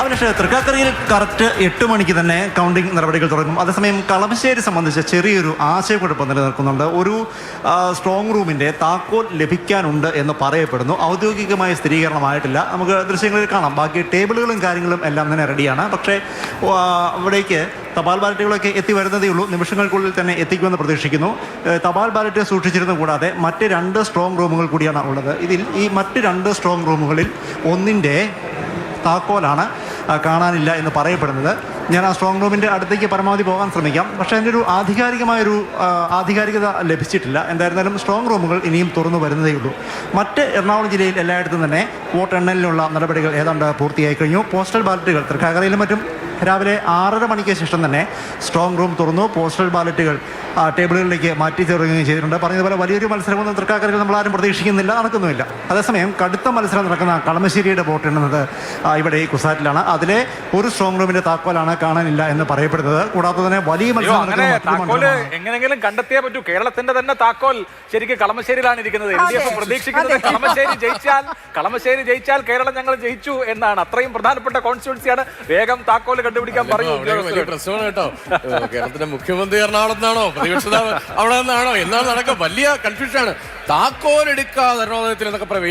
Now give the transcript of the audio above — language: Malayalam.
പക്ഷേ തൃക്കാക്കരയിൽ കറക്റ്റ് 8 മണിക്ക് തന്നെ കൗണ്ടിംഗ് നടപടികൾ തുടങ്ങും. അതേസമയം കളമശ്ശേരി സംബന്ധിച്ച് ചെറിയൊരു ആശയക്കുഴപ്പം നിലനിൽക്കുന്നുണ്ട്. ഒരു സ്ട്രോങ് റൂമിൻ്റെ താക്കോൽ ലഭിക്കാനുണ്ട് എന്ന് പറയപ്പെടുന്നു. ഔദ്യോഗികമായ സ്ഥിരീകരണമായിട്ടില്ല. നമുക്ക് ദൃശ്യങ്ങളിൽ കാണാം. ബാക്കി ടേബിളുകളും കാര്യങ്ങളും എല്ലാം തന്നെ റെഡിയാണ്. പക്ഷേ അവിടേക്ക് തപാൽ ബാലറ്റുകളൊക്കെ എത്തി വരുന്നതേ ഉള്ളൂ. നിമിഷങ്ങൾക്കുള്ളിൽ തന്നെ എത്തിക്കുമെന്ന് പ്രതീക്ഷിക്കുന്നു. തപാൽ ബാലറ്റ് സൂക്ഷിച്ചിരുന്നു കൂടാതെ മറ്റ് 2 സ്ട്രോങ് റൂമുകൾ കൂടിയാണ് ഉള്ളത്. ഇതിൽ ഈ മറ്റ് 2 സ്ട്രോങ് റൂമുകളിൽ ഒന്നിൻ്റെ താക്കോലാണ് കാണാനില്ല എന്ന് പറയപ്പെടുന്നത്. ഞാൻ ആ സ്ട്രോങ് റൂമിൻ്റെ അടുത്തേക്ക് പരമാവധി പോകാൻ ശ്രമിക്കാം. പക്ഷേ അതിൻ്റെ ഒരു ആധികാരികത ലഭിച്ചിട്ടില്ല. എന്തായിരുന്നാലും സ്ട്രോങ് റൂമുകൾ ഇനിയും തുറന്നു വരുന്നതേ ഉള്ളൂ. മറ്റ് എറണാകുളം ജില്ലയിൽ എല്ലായിടത്തും തന്നെ വോട്ട് എണ്ണലിനുള്ള നടപടികൾ ഏതാണ്ട് പൂർത്തിയായി കഴിഞ്ഞു. പോസ്റ്റൽ ബാലറ്റുകൾ തൃക്കാക്കരയിലും മറ്റും രാവിലെ 6:30 മണിക്ക് ശേഷം തന്നെ സ്ട്രോങ് റൂം തുറന്നു. പോസ്റ്റൽ ബാലറ്റുകൾ ടേബിളുകളിലേക്ക് മാറ്റി ചേർക്കുകയും ചെയ്തിട്ടുണ്ട്. പറഞ്ഞതുപോലെ വലിയൊരു മത്സരമൊന്നും തൃക്കാക്കരയിൽ നമ്മളാരും പ്രതീക്ഷിക്കുന്നില്ല, നടക്കുന്നുമില്ല. അതേസമയം കടുത്ത മത്സരം നടക്കുന്ന കളമശ്ശേരിയുടെ വോട്ട് എണ്ണുന്നത് ഇവിടെ ഈ കുസാറ്റിലാണ്. അതിലെ ഒരു സ്ട്രോങ് റൂമിന്റെ താക്കോലാണ് കാണാനില്ല എന്ന് പറയപ്പെടുന്നത്. കൂടാതെ തന്നെ വലിയ മത്സരം എങ്ങനെയെങ്കിലും കണ്ടെത്തിയേ പറ്റൂ. കേരളത്തിന്റെ തന്നെ താക്കോൽ ശരിക്കും കളമശ്ശേരിയിലാണ് ഇരിക്കുന്നത്. LDF പ്രതീക്ഷിക്കുന്നത് കളമശ്ശേരി ജയിച്ചാൽ കേരളം ഞങ്ങൾ ജയിച്ചു എന്നാണ്. അത്രയും പ്രധാനപ്പെട്ട കോൺസ്റ്റിറ്റ്യുവൻസിയാണ്. വേഗം താക്കോൽ കണ്ടുപിടിക്കാൻ പറയൂ. പ്രശ്നമാണ് കേട്ടോ. കേരളത്തിന്റെ മുഖ്യമന്ത്രി എറണാകുളത്താണോ, പ്രതിപക്ഷ അവിടെ നിന്നാണോ എന്നാണ് നടക്കുക. വലിയ കൺഫ്യൂഷനാണ്. താക്കോൽ എടുക്കാതെ എന്നൊക്കെ പറയും.